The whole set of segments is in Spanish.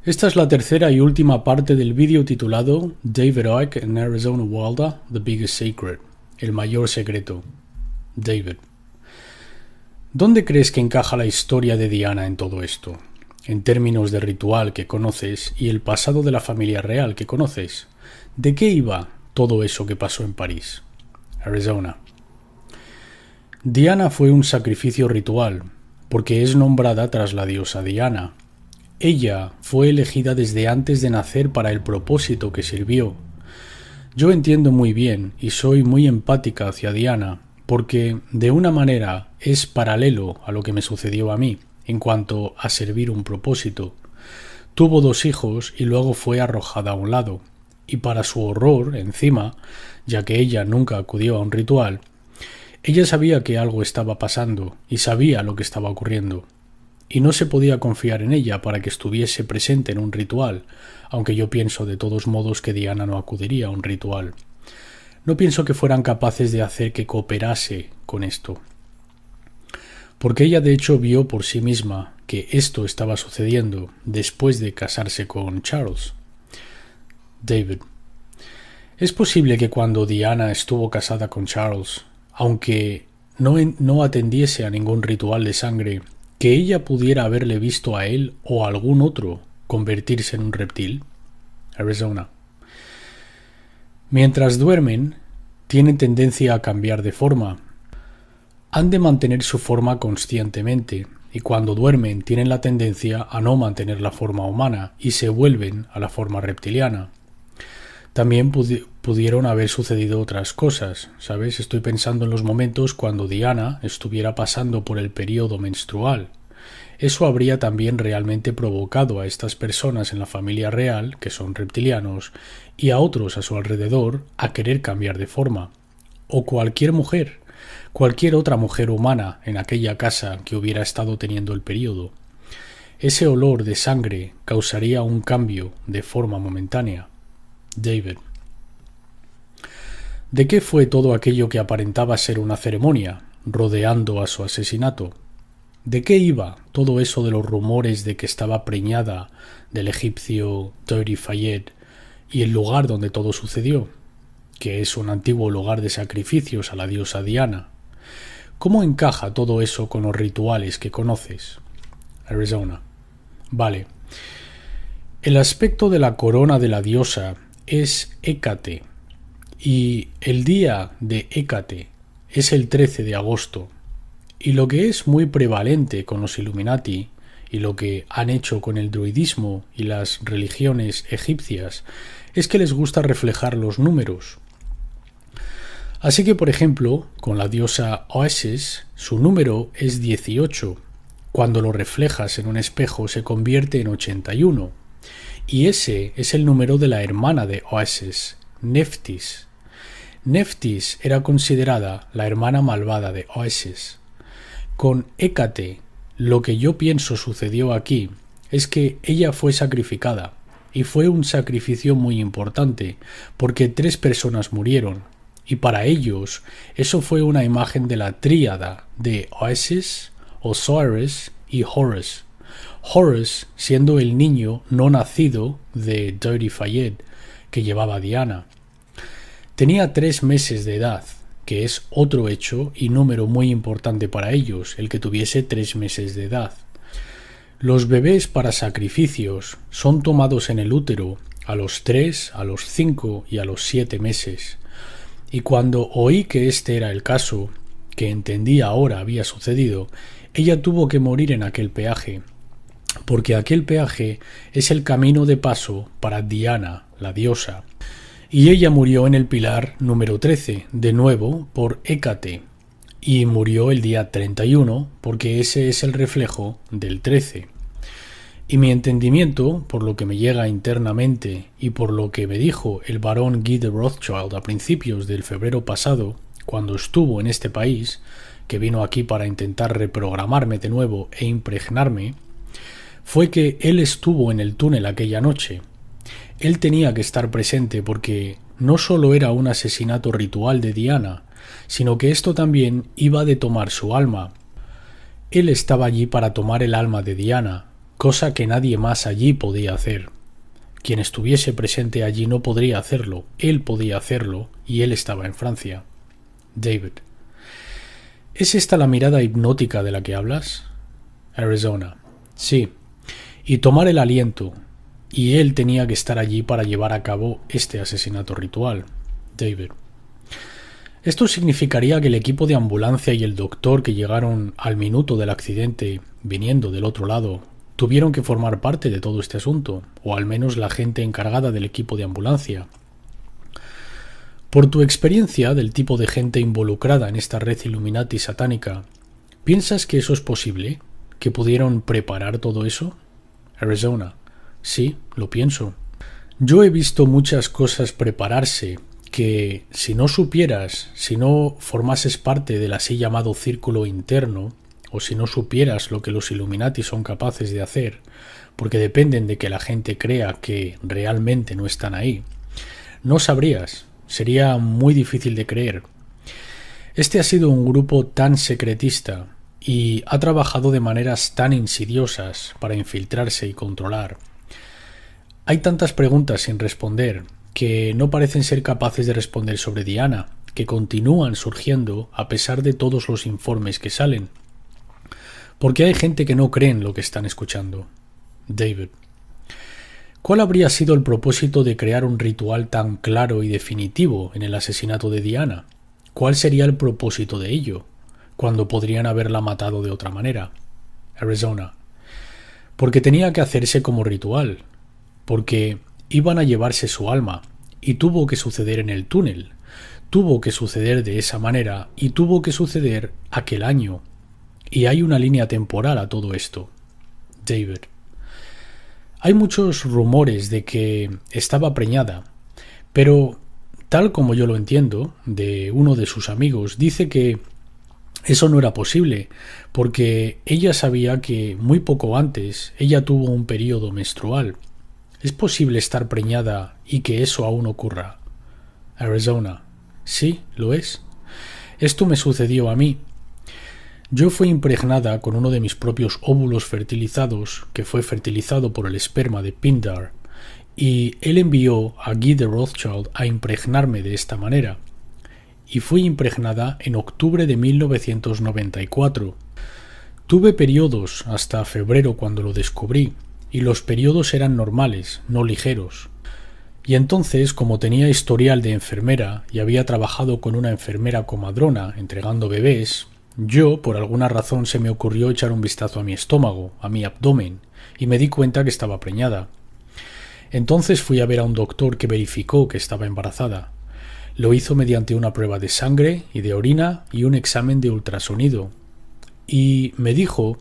Esta es la tercera y última parte del vídeo titulado David Icke and Arizona Wilder, The Biggest Secret, el mayor secreto. David. ¿Dónde crees que encaja la historia de Diana en todo esto? En términos de ritual que conoces y el pasado de la familia real que conoces. ¿De qué iba todo eso que pasó en París? Arizona. Diana fue un sacrificio ritual, porque es nombrada tras la diosa Diana. Ella fue elegida desde antes de nacer para el propósito que sirvió. Yo entiendo muy bien y soy muy empática hacia Diana, porque de una manera es paralelo a lo que me sucedió a mí, en cuanto a servir un propósito. Tuvo 2 hijos y luego fue arrojada a un lado, y para su horror, encima, ya que ella nunca acudió a un ritual, ella sabía que algo estaba pasando y sabía lo que estaba ocurriendo. Y no se podía confiar en ella para que estuviese presente en un ritual, aunque yo pienso de todos modos que Diana no acudiría a un ritual. No pienso que fueran capaces de hacer que cooperase con esto. Porque ella de hecho vio por sí misma que esto estaba sucediendo después de casarse con Charles. David. Es posible que cuando Diana estuvo casada con Charles, aunque no atendiese a ningún ritual de sangre, que ella pudiera haberle visto a él o a algún otro convertirse en un reptil. Arizona. Mientras duermen, tienen tendencia a cambiar de forma. Han de mantener su forma conscientemente, y cuando duermen tienen la tendencia a no mantener la forma humana y se vuelven a la forma reptiliana. También pudieron haber sucedido otras cosas, ¿sabes? Estoy pensando en los momentos cuando Diana estuviera pasando por el periodo menstrual. Eso habría también realmente provocado a estas personas en la familia real, que son reptilianos, y a otros a su alrededor, a querer cambiar de forma. O cualquier otra mujer humana en aquella casa que hubiera estado teniendo el periodo. Ese olor de sangre causaría un cambio de forma momentánea. David. ¿De qué fue todo aquello que aparentaba ser una ceremonia, rodeando a su asesinato? ¿De qué iba todo eso de los rumores de que estaba preñada del egipcio Dirty Fayed y el lugar donde todo sucedió, que es un antiguo lugar de sacrificios a la diosa Diana? ¿Cómo encaja todo eso con los rituales que conoces? Arizona. Vale. El aspecto de la corona de la diosa es Hécate, y el día de Hécate es el 13 de agosto, y lo que es muy prevalente con los Illuminati y lo que han hecho con el druidismo y las religiones egipcias es que les gusta reflejar los números. Así que, por ejemplo, con la diosa Isis, su número es 18. Cuando lo reflejas en un espejo se convierte en 81. Y ese es el número de la hermana de Isis, Neftis. Neftis era considerada la hermana malvada de Isis. Con Hécate, lo que yo pienso sucedió aquí es que ella fue sacrificada, y fue un sacrificio muy importante, porque 3 personas murieron, y para ellos eso fue una imagen de la tríada de Isis, Osiris y Horus. Horus siendo el niño no nacido de Dirty Fayed que llevaba Diana. Tenía 3 meses de edad, que es otro hecho y número muy importante para ellos, el que tuviese 3 meses de edad. Los bebés para sacrificios son tomados en el útero a los 3, a los 5 y a los 7 meses. Y cuando oí que este era el caso, que entendí ahora había sucedido, ella tuvo que morir en aquel peaje, porque aquel peaje es el camino de paso para Diana, la diosa, y ella murió en el pilar número 13, de nuevo por Hécate, y murió el día 31, porque ese es el reflejo del 13. Y mi entendimiento, por lo que me llega internamente y por lo que me dijo el barón Guy de Rothschild a principios del febrero pasado, cuando estuvo en este país, que vino aquí para intentar reprogramarme de nuevo e impregnarme, fue que él estuvo en el túnel aquella noche. Él tenía que estar presente porque no solo era un asesinato ritual de Diana, sino que esto también iba de tomar su alma. Él estaba allí para tomar el alma de Diana, cosa que nadie más allí podía hacer. Quien estuviese presente allí no podría hacerlo, él podía hacerlo y él estaba en Francia. David: ¿es esta la mirada hipnótica de la que hablas? Arizona: sí. Y tomar el aliento. Y él tenía que estar allí para llevar a cabo este asesinato ritual. David: esto significaría que el equipo de ambulancia y el doctor que llegaron al minuto del accidente, viniendo del otro lado, tuvieron que formar parte de todo este asunto, o al menos la gente encargada del equipo de ambulancia. Por tu experiencia del tipo de gente involucrada en esta red Illuminati satánica, ¿piensas que eso es posible? ¿Que pudieron preparar todo eso? Arizona: sí, lo pienso. Yo he visto muchas cosas prepararse que, si no supieras, si no formases parte del así llamado círculo interno, o si no supieras lo que los Illuminati son capaces de hacer, porque dependen de que la gente crea que realmente no están ahí, no sabrías, sería muy difícil de creer. Este ha sido un grupo tan secretista y ha trabajado de maneras tan insidiosas para infiltrarse y controlar. Hay tantas preguntas sin responder que no parecen ser capaces de responder sobre Diana, que continúan surgiendo a pesar de todos los informes que salen. Porque hay gente que no cree en lo que están escuchando. David: ¿cuál habría sido el propósito de crear un ritual tan claro y definitivo en el asesinato de Diana? ¿Cuál sería el propósito de ello, cuando podrían haberla matado de otra manera? Arizona: porque tenía que hacerse como ritual, porque iban a llevarse su alma, y tuvo que suceder en el túnel, tuvo que suceder de esa manera, y tuvo que suceder aquel año. Y hay una línea temporal a todo esto. David: hay muchos rumores de que estaba preñada, pero, tal como yo lo entiendo, de uno de sus amigos, dice que eso no era posible, porque ella sabía que muy poco antes ella tuvo un periodo menstrual. ¿Es posible estar preñada y que eso aún ocurra? Arizona: sí, lo es. Esto me sucedió a mí. Yo fui impregnada con uno de mis propios óvulos fertilizados, que fue fertilizado por el esperma de Pindar, y él envió a Guy de Rothschild a impregnarme de esta manera. Y fui impregnada en octubre de 1994. Tuve periodos hasta febrero cuando lo descubrí, y los periodos eran normales, no ligeros. Y entonces, como tenía historial de enfermera y había trabajado con una enfermera comadrona entregando bebés, yo, por alguna razón, se me ocurrió echar un vistazo a mi estómago, a mi abdomen, y me di cuenta que estaba preñada. Entonces fui a ver a un doctor que verificó que estaba embarazada. Lo hizo mediante una prueba de sangre y de orina y un examen de ultrasonido. Y me dijo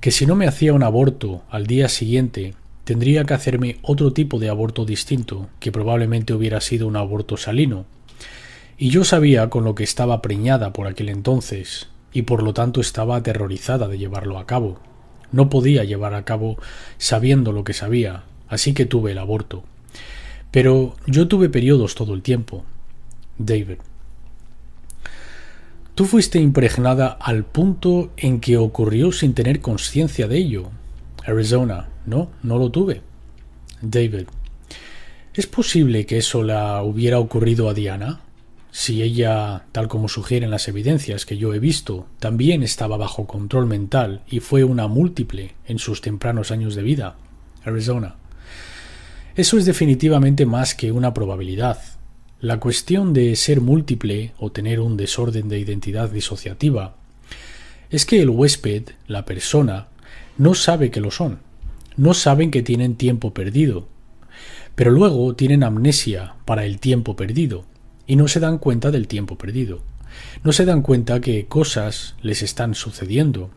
que si no me hacía un aborto al día siguiente, tendría que hacerme otro tipo de aborto distinto, que probablemente hubiera sido un aborto salino. Y yo sabía con lo que estaba preñada por aquel entonces, y por lo tanto estaba aterrorizada de llevarlo a cabo. No podía llevar a cabo sabiendo lo que sabía, así que tuve el aborto. Pero yo tuve periodos todo el tiempo. David: tú fuiste impregnada al punto en que ocurrió sin tener conciencia de ello. Arizona: no lo tuve. David: ¿es posible que eso la hubiera ocurrido a Diana? Si ella, tal como sugieren las evidencias que yo he visto, también estaba bajo control mental y fue una múltiple en sus tempranos años de vida. Arizona: eso es definitivamente más que una probabilidad. La cuestión de ser múltiple o tener un desorden de identidad disociativa es que el huésped, la persona, no sabe que lo son. No saben que tienen tiempo perdido. Pero luego tienen amnesia para el tiempo perdido y no se dan cuenta del tiempo perdido. No se dan cuenta que cosas les están sucediendo.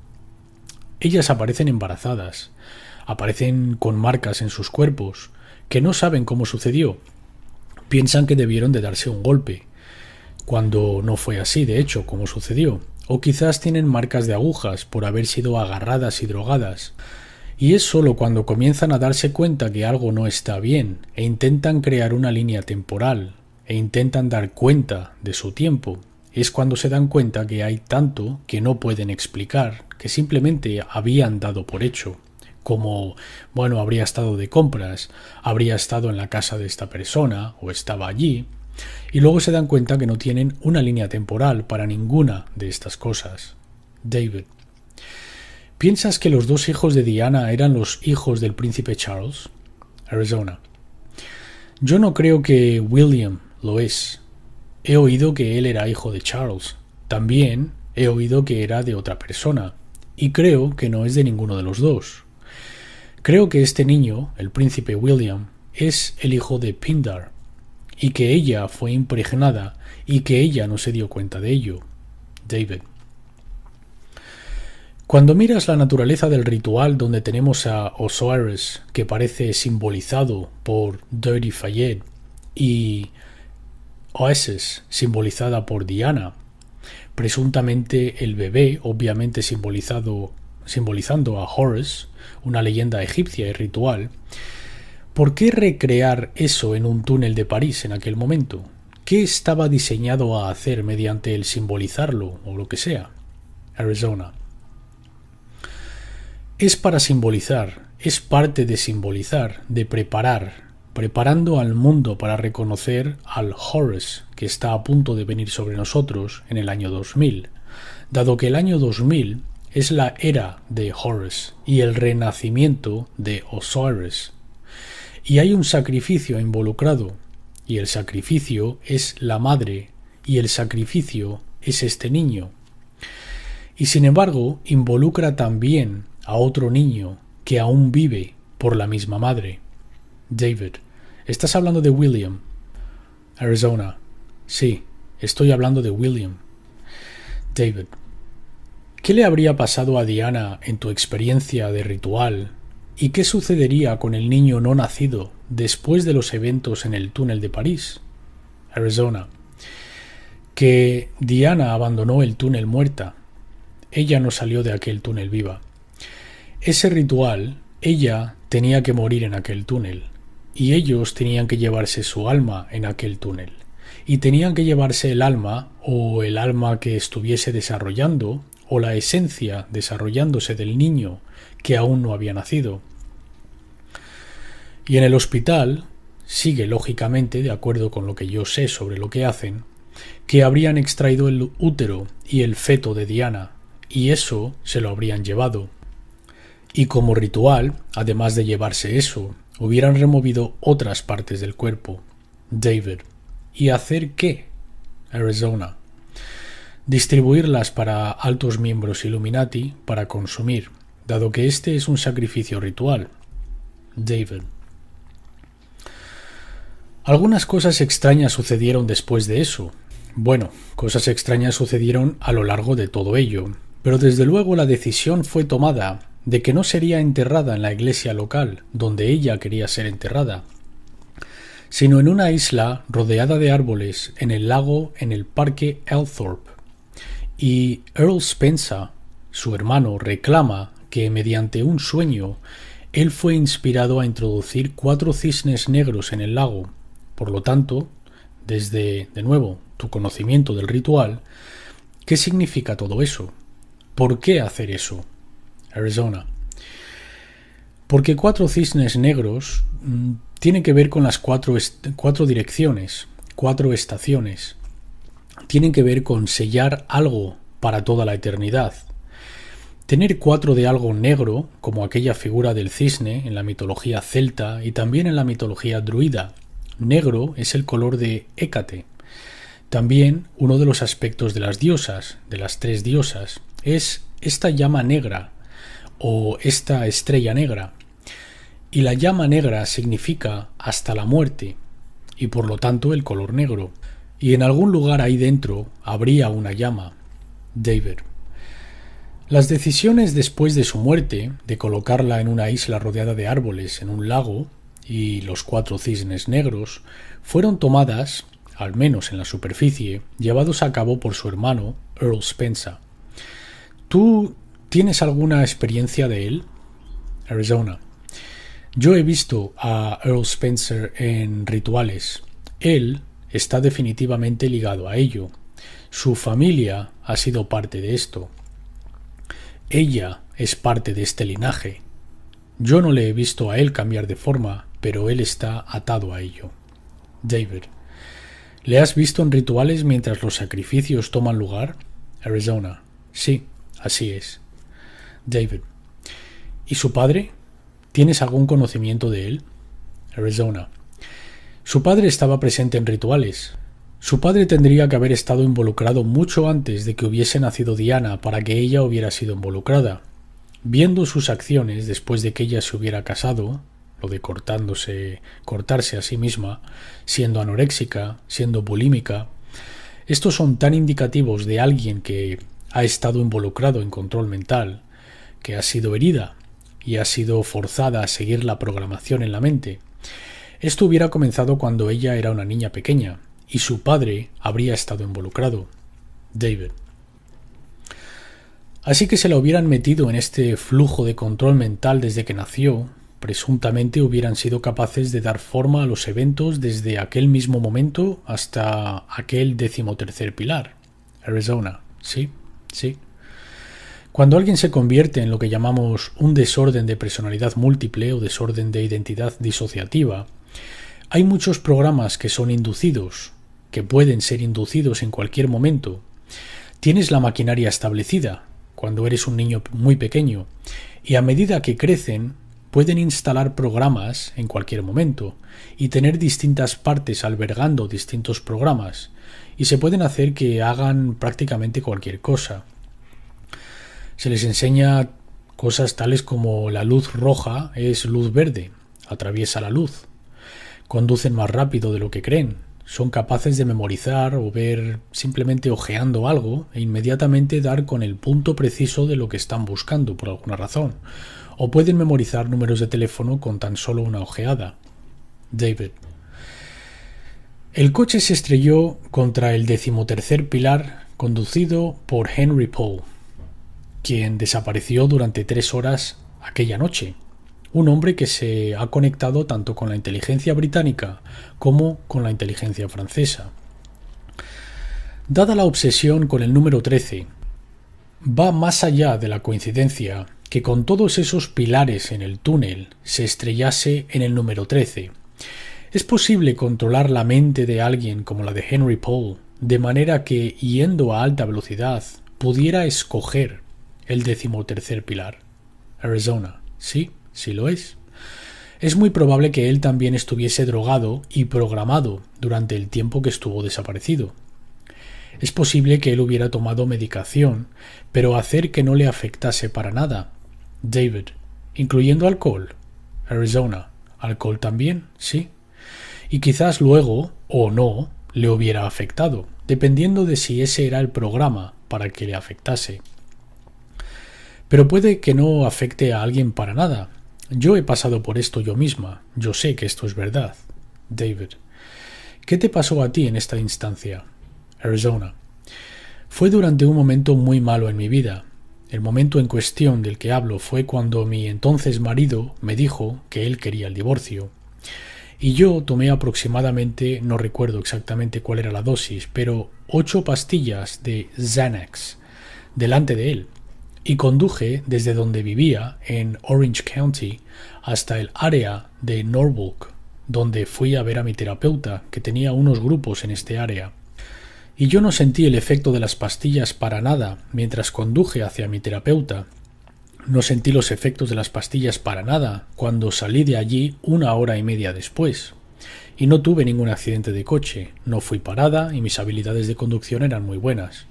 Ellas aparecen embarazadas, aparecen con marcas en sus cuerpos que no saben cómo sucedió. Piensan que debieron de darse un golpe, cuando no fue así, de hecho, como sucedió. O quizás tienen marcas de agujas por haber sido agarradas y drogadas. Y es solo cuando comienzan a darse cuenta que algo no está bien e intentan crear una línea temporal e intentan dar cuenta de su tiempo, es cuando se dan cuenta que hay tanto que no pueden explicar, que simplemente habían dado por hecho, como, bueno, habría estado de compras, habría estado en la casa de esta persona o estaba allí, y luego se dan cuenta que no tienen una línea temporal para ninguna de estas cosas. David: ¿piensas que los dos hijos de Diana eran los hijos del príncipe Charles? Arizona: yo no creo que William lo es. He oído que él era hijo de Charles. También he oído que era de otra persona, y creo que no es de ninguno de los dos. Creo que este niño, el príncipe William, es el hijo de Pindar, y que ella fue impregnada y que ella no se dio cuenta de ello. David: cuando miras la naturaleza del ritual donde tenemos a Osiris, que parece simbolizado por Dirty Fayed, y Oasis, simbolizada por Diana, presuntamente el bebé, obviamente simbolizando a Horus, una leyenda egipcia y ritual, ¿por qué recrear eso en un túnel de París en aquel momento? ¿Qué estaba diseñado a hacer mediante el simbolizarlo o lo que sea? Arizona: es para simbolizar, es parte de simbolizar, de preparando al mundo para reconocer al Horus que está a punto de venir sobre nosotros en el año 2000, dado que el año 2000 es la era de Horus y el renacimiento de Osiris. Y hay un sacrificio involucrado, y el sacrificio es la madre, y el sacrificio es este niño. Y sin embargo, involucra también a otro niño que aún vive por la misma madre. David: ¿estás hablando de William? Arizona: sí, estoy hablando de William. David: ¿qué le habría pasado a Diana en tu experiencia de ritual? ¿Y qué sucedería con el niño no nacido después de los eventos en el túnel de París? Arizona: que Diana abandonó el túnel muerta. Ella no salió de aquel túnel viva. Ese ritual, ella tenía que morir en aquel túnel, y ellos tenían que llevarse su alma en aquel túnel, y tenían que llevarse el alma, o el alma que estuviese desarrollando, o la esencia desarrollándose del niño que aún no había nacido. Y en el hospital sigue lógicamente, de acuerdo con lo que yo sé sobre lo que hacen, que habrían extraído el útero y el feto de Diana, y eso se lo habrían llevado. Y como ritual, además de llevarse eso, hubieran removido otras partes del cuerpo. David: ¿y hacer qué? Arizona: distribuirlas para altos miembros Illuminati para consumir, dado que este es un sacrificio ritual. David: algunas cosas extrañas sucedieron después de eso. Bueno, cosas extrañas sucedieron a lo largo de todo ello, pero desde luego la decisión fue tomada de que no sería enterrada en la iglesia local, donde ella quería ser enterrada, sino en una isla rodeada de árboles en el lago en el parque Althorpe. Y Earl Spencer, su hermano, reclama que mediante un sueño él fue inspirado a introducir 4 cisnes negros en el lago. Por lo tanto, desde, de nuevo, tu conocimiento del ritual, ¿qué significa todo eso? ¿Por qué hacer eso? Arizona: porque 4 cisnes negros tiene que ver con las 4 direcciones, 4 estaciones. Tienen que ver con sellar algo para toda la eternidad. Tener 4 de algo negro, como aquella figura del cisne en la mitología celta y también en la mitología druida. Negro es el color de Hécate. También uno de los aspectos de las diosas, de las 3 diosas, es esta llama negra o esta estrella negra. Y la llama negra significa hasta la muerte, y por lo tanto el color negro. Y en algún lugar ahí dentro habría una llama. David: las decisiones después de su muerte, de colocarla en una isla rodeada de árboles en un lago, y los 4 cisnes negros, fueron tomadas, al menos en la superficie, llevados a cabo por su hermano, Earl Spencer. ¿Tú tienes alguna experiencia de él? Arizona: yo he visto a Earl Spencer en rituales. Él está definitivamente ligado a ello. Su familia ha sido parte de esto. Ella es parte de este linaje. Yo no le he visto a él cambiar de forma, pero él está atado a ello. David. ¿Le has visto en rituales mientras los sacrificios toman lugar? Arizona. Sí, así es. David. ¿Y su padre? ¿Tienes algún conocimiento de él? Arizona. Su padre estaba presente en rituales. Su padre tendría que haber estado involucrado mucho antes de que hubiese nacido Diana para que ella hubiera sido involucrada. Viendo sus acciones después de que ella se hubiera casado, lo de cortarse a sí misma, siendo anoréxica, siendo bulímica, estos son tan indicativos de alguien que ha estado involucrado en control mental, que ha sido herida y ha sido forzada a seguir la programación en la mente. Esto hubiera comenzado cuando ella era una niña pequeña y su padre habría estado involucrado. David. Así que se la hubieran metido en este flujo de control mental desde que nació, presuntamente hubieran sido capaces de dar forma a los eventos desde aquel mismo momento hasta aquel 13º pilar. Arizona. Sí, sí. Cuando alguien se convierte en lo que llamamos un desorden de personalidad múltiple o desorden de identidad disociativa, hay muchos programas que son inducidos, que pueden ser inducidos en cualquier momento. Tienes la maquinaria establecida cuando eres un niño muy pequeño y a medida que crecen pueden instalar programas en cualquier momento y tener distintas partes albergando distintos programas y se pueden hacer que hagan prácticamente cualquier cosa. Se les enseña cosas tales como la luz roja es luz verde, atraviesa la luz. Conducen más rápido de lo que creen. Son capaces de memorizar o ver simplemente ojeando algo e inmediatamente dar con el punto preciso de lo que están buscando por alguna razón. O pueden memorizar números de teléfono con tan solo una ojeada. David. El coche se estrelló contra el 13º pilar conducido por Henry Poe, quien desapareció durante 3 horas aquella noche. Un hombre que se ha conectado tanto con la inteligencia británica como con la inteligencia francesa. Dada la obsesión con el número 13, va más allá de la coincidencia que con todos esos pilares en el túnel se estrellase en el número 13. Es posible controlar la mente de alguien como la de Henry Poe, de manera que, yendo a alta velocidad, pudiera escoger el 13º pilar. Arizona. Sí. Sí lo es. Es muy probable que él también estuviese drogado y programado durante el tiempo que estuvo desaparecido. Es posible que él hubiera tomado medicación, pero hacer que no le afectase para nada. David. Incluyendo alcohol. Arizona. Alcohol también, sí. Y quizás luego, o no, le hubiera afectado, dependiendo de si ese era el programa para que le afectase. Pero puede que no afecte a alguien para nada. Yo he pasado por esto yo misma. Yo sé que esto es verdad. David. ¿Qué te pasó a ti en esta instancia? Arizona. Fue durante un momento muy malo en mi vida. El momento en cuestión del que hablo fue cuando mi entonces marido me dijo que él quería el divorcio. Y yo tomé aproximadamente, no recuerdo exactamente cuál era la dosis, pero 8 pastillas de Xanax delante de él. Y conduje desde donde vivía, en Orange County, hasta el área de Norwalk, donde fui a ver a mi terapeuta, que tenía unos grupos en este área. Y yo no sentí el efecto de las pastillas para nada mientras conduje hacia mi terapeuta. No sentí los efectos de las pastillas para nada cuando salí de allí 1 hora y media después. Y no tuve ningún accidente de coche, no fui parada y mis habilidades de conducción eran muy buenas.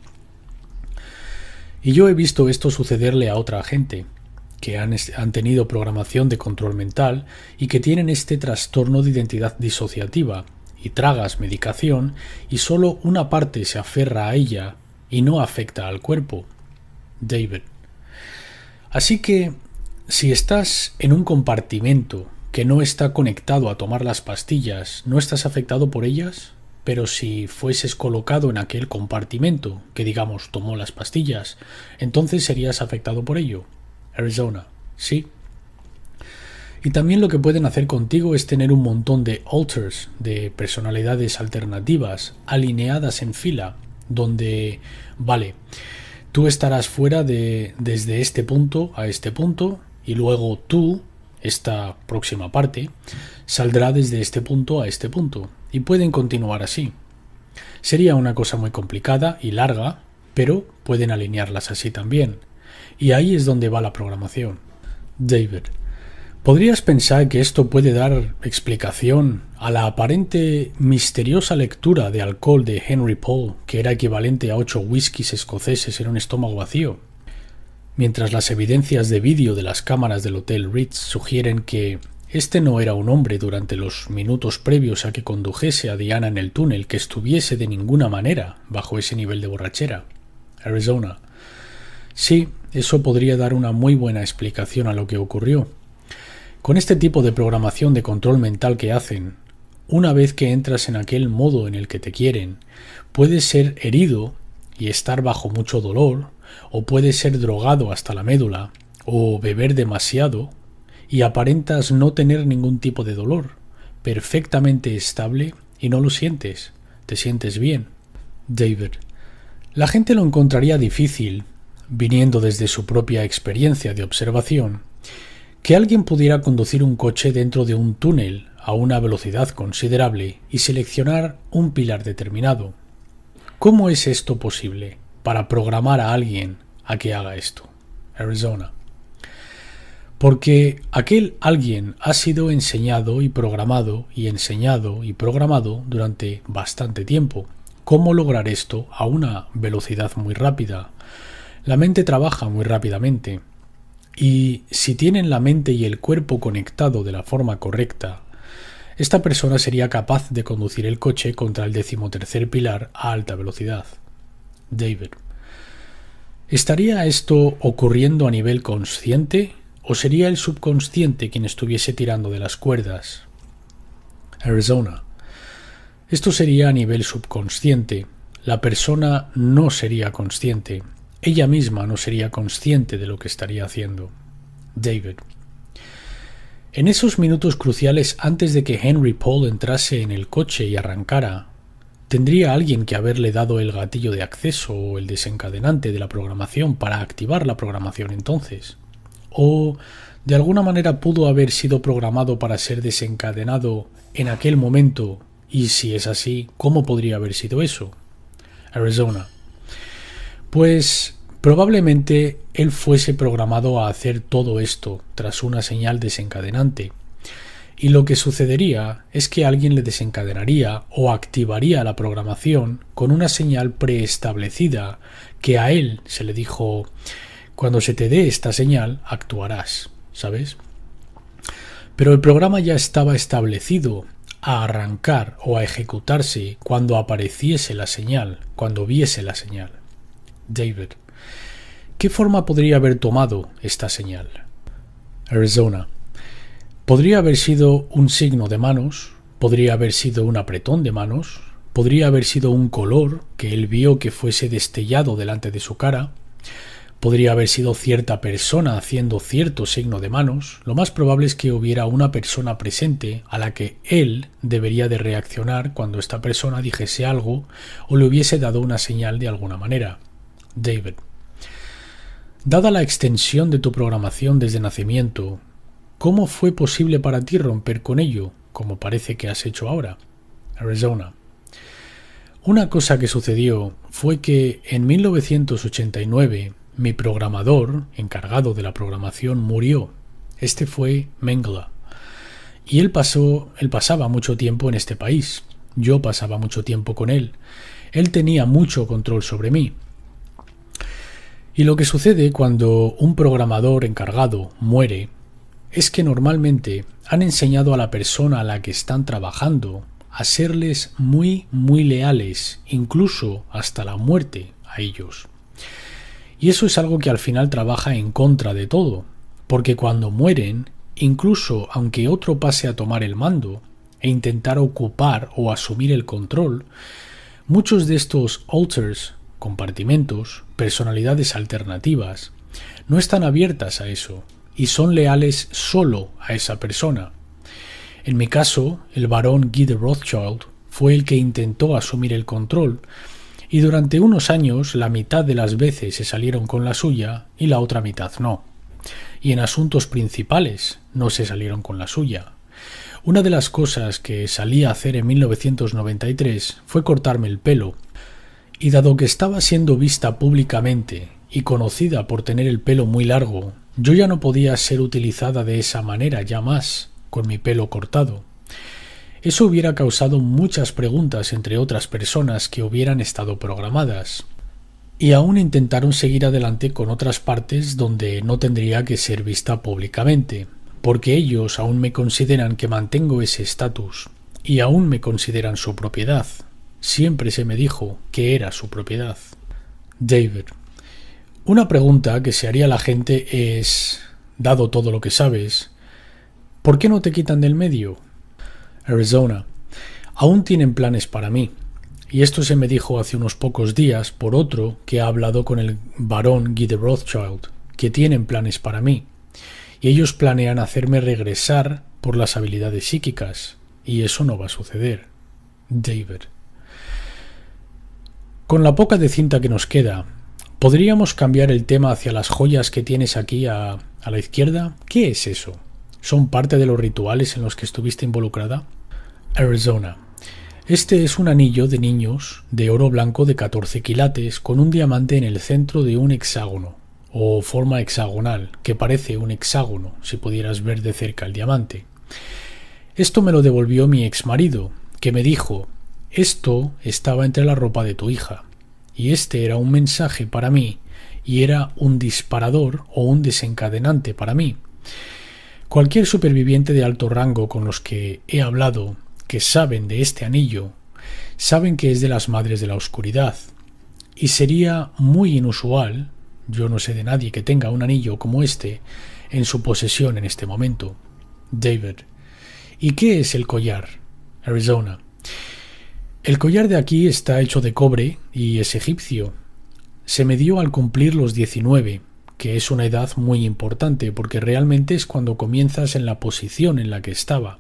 Y yo he visto esto sucederle a otra gente, que han tenido programación de control mental y que tienen este trastorno de identidad disociativa, y tragas medicación y solo una parte se aferra a ella y no afecta al cuerpo. David. Así que, si estás en un compartimento que no está conectado a tomar las pastillas, ¿no estás afectado por ellas? Pero si fueses colocado en aquel compartimento, que digamos tomó las pastillas, entonces serías afectado por ello. Arizona. Sí. Y también lo que pueden hacer contigo es tener un montón de alters, de personalidades alternativas, alineadas en fila, donde, vale, tú estarás fuera desde este punto a este punto, y luego tú esta próxima parte, saldrá desde este punto a este punto, y pueden continuar así. Sería una cosa muy complicada y larga, pero pueden alinearlas así también, y ahí es donde va la programación. David: ¿podrías pensar que esto puede dar explicación a la aparente misteriosa lectura de alcohol de Henry Paul, que era equivalente a 8 whiskies escoceses en un estómago vacío? Mientras las evidencias de vídeo de las cámaras del Hotel Ritz sugieren que este no era un hombre durante los minutos previos a que condujese a Diana en el túnel que estuviese de ninguna manera bajo ese nivel de borrachera. Arizona: sí, eso podría dar una muy buena explicación a lo que ocurrió. Con este tipo de programación de control mental que hacen, una vez que entras en aquel modo en el que te quieren, puedes ser herido y estar bajo mucho dolor, o puedes ser drogado hasta la médula, o beber demasiado, y aparentas no tener ningún tipo de dolor, perfectamente estable, y no lo sientes, te sientes bien. David: la gente lo encontraría difícil, viniendo desde su propia experiencia de observación, que alguien pudiera conducir un coche dentro de un túnel a una velocidad considerable y seleccionar un pilar determinado. ¿Cómo es esto posible para programar a alguien a que haga esto? Arizona: porque aquel alguien ha sido enseñado y programado y enseñado y programado durante bastante tiempo. ¿Cómo lograr esto a una velocidad muy rápida? La mente trabaja muy rápidamente. Y si tienen la mente y el cuerpo conectado de la forma correcta, esta persona sería capaz de conducir el coche contra el 13º pilar a alta velocidad. David: ¿estaría esto ocurriendo a nivel consciente o sería el subconsciente quien estuviese tirando de las cuerdas? Arizona: esto sería a nivel subconsciente. La persona no sería consciente. Ella misma no sería consciente de lo que estaría haciendo. David: en esos minutos cruciales antes de que Henry Paul entrase en el coche y arrancara, ¿tendría alguien que haberle dado el gatillo de acceso o el desencadenante de la programación para activar la programación entonces? ¿O de alguna manera pudo haber sido programado para ser desencadenado en aquel momento? Y si es así, ¿cómo podría haber sido eso? Arizona: pues probablemente él fuese programado a hacer todo esto tras una señal desencadenante, y lo que sucedería es que alguien le desencadenaría o activaría la programación con una señal preestablecida que a él se le dijo: cuando se te dé esta señal, actuarás, ¿sabes? Pero el programa ya estaba establecido a arrancar o a ejecutarse cuando apareciese la señal, cuando viese la señal. David: ¿qué forma podría haber tomado esta señal? Arizona: podría haber sido un signo de manos, podría haber sido un apretón de manos, podría haber sido un color que él vio que fuese destellado delante de su cara, podría haber sido cierta persona haciendo cierto signo de manos. Lo más probable es que hubiera una persona presente a la que él debería de reaccionar cuando esta persona dijese algo o le hubiese dado una señal de alguna manera. David: dada la extensión de tu programación desde nacimiento, ¿cómo fue posible para ti romper con ello, como parece que has hecho ahora? Arizona: una cosa que sucedió fue que en 1989 mi programador, encargado de la programación, murió. Este fue Mengele. Y él pasaba mucho tiempo en este país. Yo pasaba mucho tiempo con él. Él tenía mucho control sobre mí. Y lo que sucede cuando un programador encargado muere es que normalmente han enseñado a la persona a la que están trabajando a serles muy, muy leales, incluso hasta la muerte a ellos. Y eso es algo que al final trabaja en contra de todo, porque cuando mueren, incluso aunque otro pase a tomar el mando e intentar ocupar o asumir el control, muchos de estos alters, compartimentos, personalidades alternativas, no están abiertas a eso y son leales solo a esa persona. En mi caso, el barón Guy de Rothschild fue el que intentó asumir el control, y durante unos años la mitad de las veces se salieron con la suya y la otra mitad no. y en asuntos principales no se salieron con la suya. Una de las cosas que salí a hacer en 1993 fue cortarme el pelo, y dado que estaba siendo vista públicamente y conocida por tener el pelo muy largo, yo ya no podía ser utilizada de esa manera ya más, con mi pelo cortado. Eso hubiera causado muchas preguntas entre otras personas que hubieran estado programadas, y aún intentaron seguir adelante con otras partes donde no tendría que ser vista públicamente, porque ellos aún me consideran que mantengo ese estatus, y aún me consideran su propiedad. Siempre se me dijo que era su propiedad. David: una pregunta que se haría la gente es, dado todo lo que sabes, ¿por qué no te quitan del medio? Arizona: aún tienen planes para mí, y esto se me dijo hace unos pocos días por otro que ha hablado con el barón Guy de Rothschild, que tienen planes para mí, y ellos planean hacerme regresar por las habilidades psíquicas, y eso no va a suceder. David: con la poca de cinta que nos queda, ¿podríamos cambiar el tema hacia las joyas que tienes aquí a la izquierda? ¿Qué es eso? ¿Son parte de los rituales en los que estuviste involucrada? Arizona: este es un anillo de niños de oro blanco de 14 quilates con un diamante en el centro de un hexágono, o forma hexagonal, que parece un hexágono si pudieras ver de cerca el diamante. Esto me lo devolvió mi exmarido, que me dijo: esto estaba entre la ropa de tu hija, y este era un mensaje para mí, y era un disparador o un desencadenante para mí. Cualquier superviviente de alto rango con los que he hablado, que saben de este anillo, saben que es de las madres de la oscuridad, y sería muy inusual, yo no sé de nadie que tenga un anillo como este en su posesión en este momento. David: ¿y qué es el collar? Arizona: el collar de aquí está hecho de cobre y es egipcio. Se me dio al cumplir los 19, que es una edad muy importante porque realmente es cuando comienzas en la posición en la que estaba,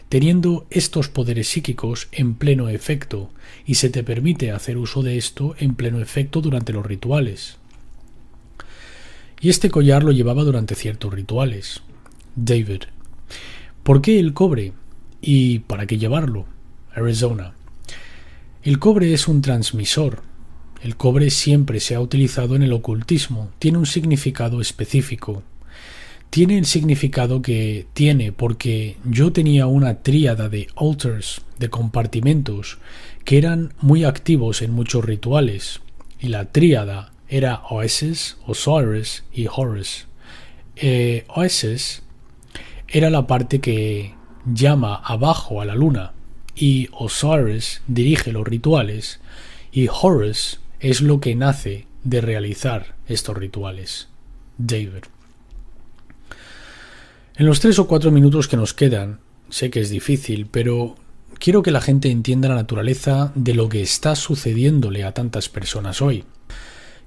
teniendo estos poderes psíquicos en pleno efecto, y se te permite hacer uso de esto en pleno efecto durante los rituales. Y este collar lo llevaba durante ciertos rituales. David: ¿por qué el cobre? ¿Y para qué llevarlo? Arizona: el cobre es un transmisor. El cobre siempre se ha utilizado en el ocultismo. Tiene un significado específico. Tiene el significado que tiene porque yo tenía una tríada de altars, de compartimentos, que eran muy activos en muchos rituales. Y la tríada era Oasis, Osiris y Horus. Oasis era la parte que llama abajo a la luna, y Osiris dirige los rituales, y Horus es lo que nace de realizar estos rituales. David: en los 3 o 4 minutos que nos quedan, sé que es difícil, pero quiero que la gente entienda la naturaleza de lo que está sucediéndole a tantas personas hoy.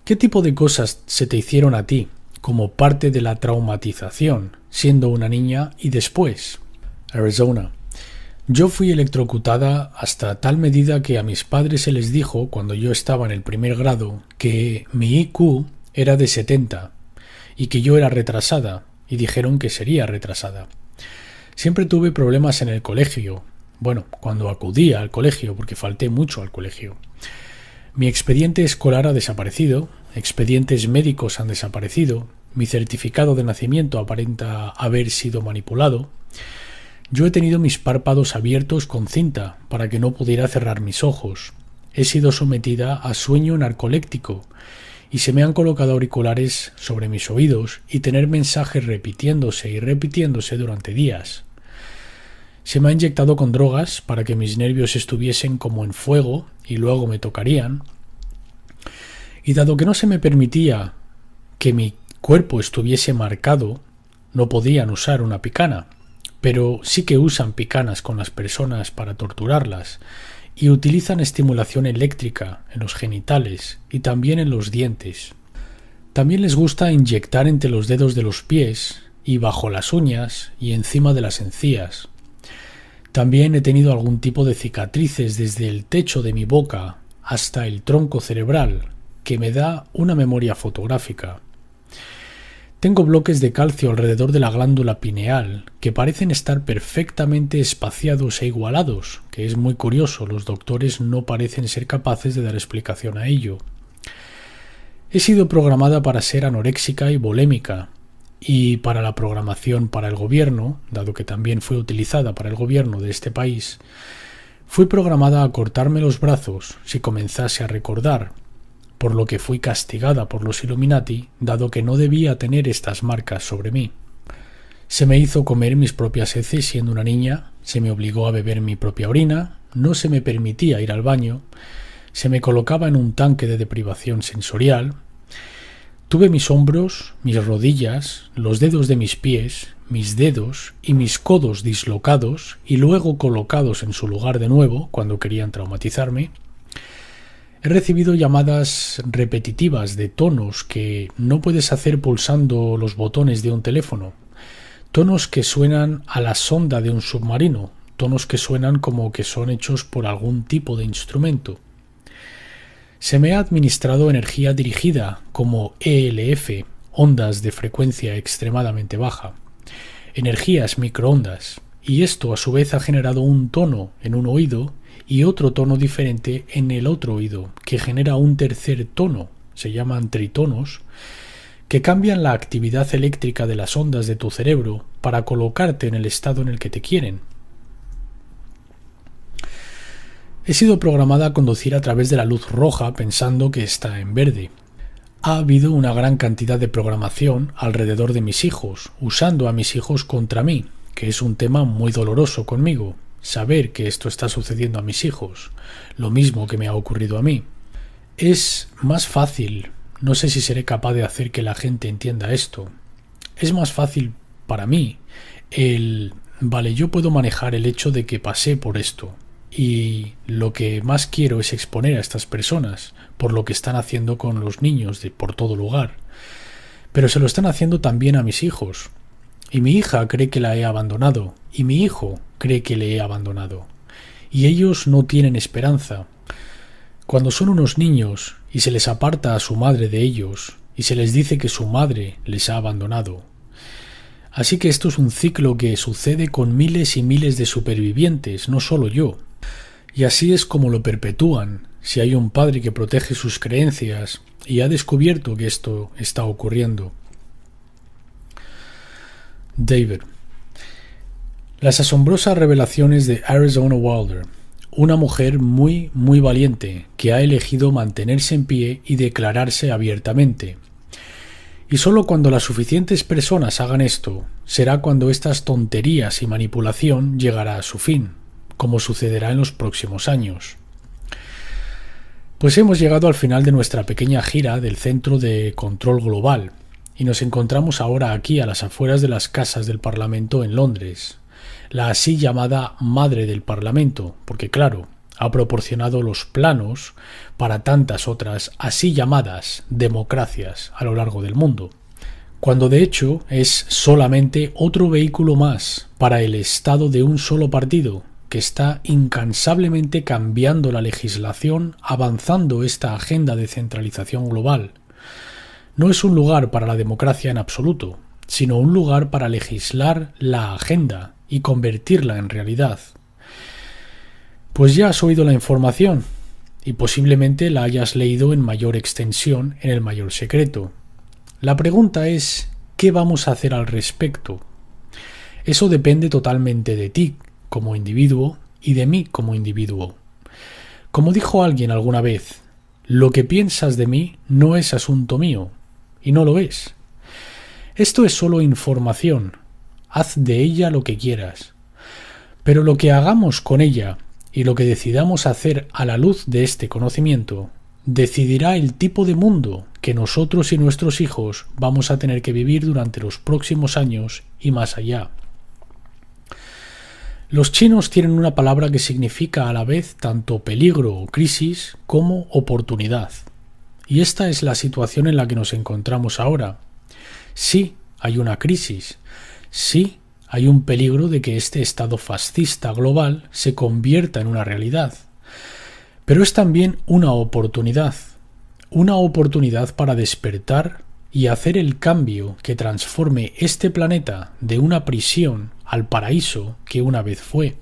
¿Qué tipo de cosas se te hicieron a ti como parte de la traumatización, siendo una niña y después? Arizona: yo fui electrocutada hasta tal medida que a mis padres se les dijo, cuando yo estaba en el primer grado, que mi IQ era de 70 y que yo era retrasada, y dijeron que sería retrasada. Siempre tuve problemas en el colegio, bueno, cuando acudía al colegio, porque falté mucho al colegio. Mi expediente escolar ha desaparecido, expedientes médicos han desaparecido, mi certificado de nacimiento aparenta haber sido manipulado. Yo he tenido mis párpados abiertos con cinta para que no pudiera cerrar mis ojos. He sido sometida a sueño narcoléptico y se me han colocado auriculares sobre mis oídos y tener mensajes repitiéndose y repitiéndose durante días. Se me ha inyectado con drogas para que mis nervios estuviesen como en fuego y luego me tocarían. Y dado que no se me permitía que mi cuerpo estuviese marcado, no podían usar una picana, pero sí que usan picanas con las personas para torturarlas y utilizan estimulación eléctrica en los genitales y también en los dientes. También les gusta inyectar entre los dedos de los pies y bajo las uñas y encima de las encías. También he tenido algún tipo de cicatrices desde el techo de mi boca hasta el tronco cerebral, que me da una memoria fotográfica. Tengo bloques de calcio alrededor de la glándula pineal que parecen estar perfectamente espaciados e igualados, que es muy curioso, los doctores no parecen ser capaces de dar explicación a ello. He sido programada para ser anoréxica y bulémica, y para la programación para el gobierno, dado que también fue utilizada para el gobierno de este país, fui programada a cortarme los brazos si comenzase a recordar, por lo que fui castigada por los Illuminati, dado que no debía tener estas marcas sobre mí. Se me hizo comer mis propias heces siendo una niña, se me obligó a beber mi propia orina, no se me permitía ir al baño, se me colocaba en un tanque de deprivación sensorial. Tuve mis hombros, mis rodillas, los dedos de mis pies, mis dedos y mis codos dislocados y luego colocados en su lugar de nuevo cuando querían traumatizarme. He recibido llamadas repetitivas de tonos que no puedes hacer pulsando los botones de un teléfono, tonos que suenan a la sonda de un submarino, tonos que suenan como que son hechos por algún tipo de instrumento. Se me ha administrado energía dirigida como ELF, ondas de frecuencia extremadamente baja, energías microondas, y esto a su vez ha generado un tono en un oído y otro tono diferente en el otro oído, que genera un tercer tono, se llaman tritonos, que cambian la actividad eléctrica de las ondas de tu cerebro para colocarte en el estado en el que te quieren. He sido programada a conducir a través de la luz roja pensando que está en verde. Ha habido una gran cantidad de programación alrededor de mis hijos, usando a mis hijos contra mí, que es un tema muy doloroso conmigo, saber que esto está sucediendo a mis hijos, lo mismo que me ha ocurrido a mí. Es más fácil, no sé si seré capaz de hacer que la gente entienda esto, es más fácil para mí vale, yo puedo manejar el hecho de que pasé por esto. Y lo que más quiero es exponer a estas personas por lo que están haciendo con los niños por todo lugar. Pero se lo están haciendo también a mis hijos. Y mi hija cree que la he abandonado. Y mi hijo cree que le he abandonado. Y ellos no tienen esperanza. Cuando son unos niños y se les aparta a su madre de ellos y se les dice que su madre les ha abandonado. Así que esto es un ciclo que sucede con miles y miles de supervivientes, no solo yo. Y así es como lo perpetúan, si hay un padre que protege sus creencias y ha descubierto que esto está ocurriendo. David. Las asombrosas revelaciones de Arizona Wilder, una mujer muy valiente que ha elegido mantenerse en pie y declararse abiertamente. Y solo cuando las suficientes personas hagan esto, será cuando estas tonterías y manipulación llegará a su fin, como sucederá en los próximos años. Pues hemos llegado al final de nuestra pequeña gira del Centro de Control Global y nos encontramos ahora aquí a las afueras de las casas del Parlamento en Londres, la así llamada Madre del Parlamento, porque claro, ha proporcionado los planos para tantas otras así llamadas democracias a lo largo del mundo, cuando de hecho es solamente otro vehículo más para el Estado de un solo partido, que está incansablemente cambiando la legislación, avanzando esta agenda de centralización global. No es un lugar para la democracia en absoluto, sino un lugar para legislar la agenda y convertirla en realidad. Pues ya has oído la información, y posiblemente la hayas leído en mayor extensión en el mayor secreto. La pregunta es, ¿qué vamos a hacer al respecto? Eso depende totalmente de ti, como individuo, y de mí como individuo. Como dijo alguien alguna vez, lo que piensas de mí no es asunto mío, y no lo es. Esto es solo información, haz de ella lo que quieras. Pero lo que hagamos con ella y lo que decidamos hacer a la luz de este conocimiento, decidirá el tipo de mundo que nosotros y nuestros hijos vamos a tener que vivir durante los próximos años y más allá. Los chinos tienen una palabra que significa a la vez tanto peligro o crisis como oportunidad. Y esta es la situación en la que nos encontramos ahora. Sí, hay una crisis. Sí, hay un peligro de que este estado fascista global se convierta en una realidad. Pero es también una oportunidad para despertar y hacer el cambio que transforme este planeta de una prisión al paraíso que una vez fue,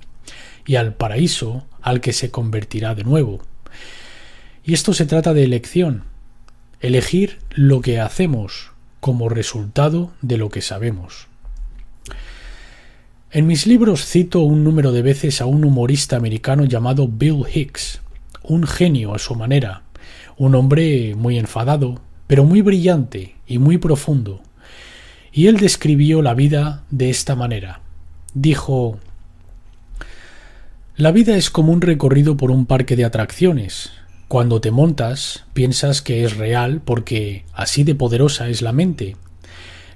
y al paraíso al que se convertirá de nuevo. Y esto se trata de elección, elegir lo que hacemos como resultado de lo que sabemos. En mis libros cito un número de veces a un humorista americano llamado Bill Hicks, un genio a su manera, un hombre muy enfadado, pero muy brillante y muy profundo. Y él describió la vida de esta manera. Dijo: la vida es como un recorrido por un parque de atracciones. Cuando te montas, piensas que es real porque así de poderosa es la mente.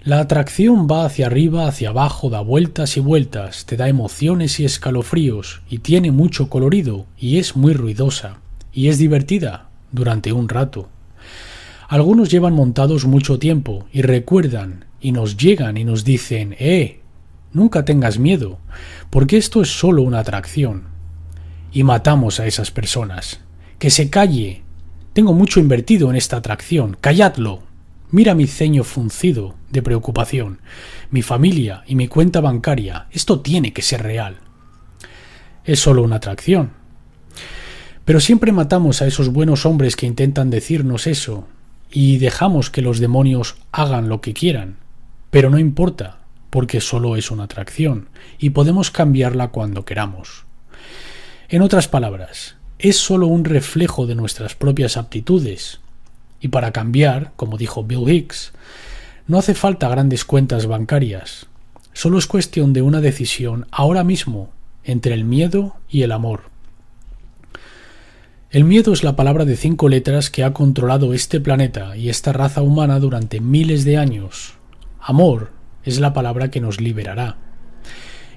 La atracción va hacia arriba, hacia abajo, da vueltas y vueltas, te da emociones y escalofríos, y tiene mucho colorido, y es muy ruidosa, y es divertida durante un rato. Algunos llevan montados mucho tiempo, y recuerdan, y nos llegan y nos dicen: nunca tengas miedo, porque esto es solo una atracción. Y matamos a esas personas. Que se calle. Tengo mucho invertido en esta atracción. Calladlo. Mira mi ceño fruncido de preocupación, mi familia y mi cuenta bancaria. Esto tiene que ser real. Es solo una atracción. Pero siempre matamos a esos buenos hombres que intentan decirnos eso y dejamos que los demonios hagan lo que quieran. Pero no importa, porque solo es una atracción y podemos cambiarla cuando queramos. En otras palabras, es solo un reflejo de nuestras propias aptitudes. Y para cambiar, como dijo Bill Hicks, no hace falta grandes cuentas bancarias. Solo es cuestión de una decisión ahora mismo entre el miedo y el amor. El miedo es la palabra de 5 letras que ha controlado este planeta y esta raza humana durante miles de años. Amor es la palabra que nos liberará.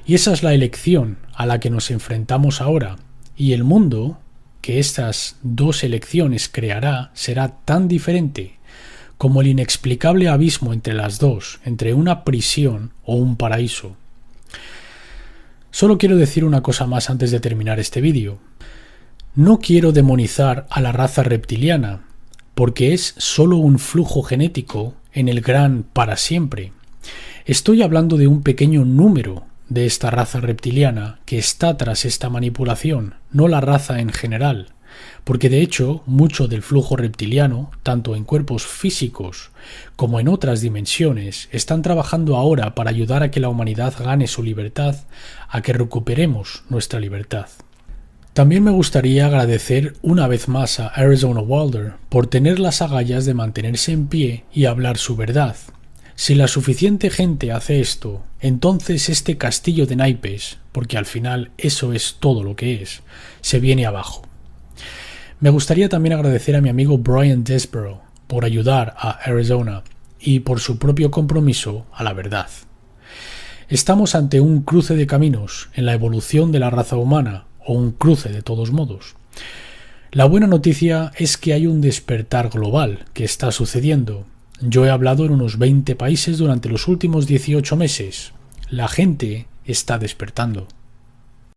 Y esa es la elección a la que nos enfrentamos ahora. Y el mundo que estas dos elecciones creará será tan diferente como el inexplicable abismo entre las dos, entre una prisión o un paraíso. Solo quiero decir una cosa más antes de terminar este vídeo. No quiero demonizar a la raza reptiliana, porque es solo un flujo genético en el gran para siempre. Estoy hablando de un pequeño número de esta raza reptiliana que está tras esta manipulación, no la raza en general, porque de hecho mucho del flujo reptiliano, tanto en cuerpos físicos como en otras dimensiones, están trabajando ahora para ayudar a que la humanidad gane su libertad, a que recuperemos nuestra libertad. También me gustaría agradecer una vez más a Arizona Wilder por tener las agallas de mantenerse en pie y hablar su verdad. Si la suficiente gente hace esto, entonces este castillo de naipes, porque al final eso es todo lo que es, se viene abajo. Me gustaría también agradecer a mi amigo Brian Desborough por ayudar a Arizona y por su propio compromiso a la verdad. Estamos ante un cruce de caminos en la evolución de la raza humana, o un cruce de todos modos. La buena noticia es que hay un despertar global que está sucediendo. Yo he hablado en unos 20 países durante los últimos 18 meses. La gente está despertando.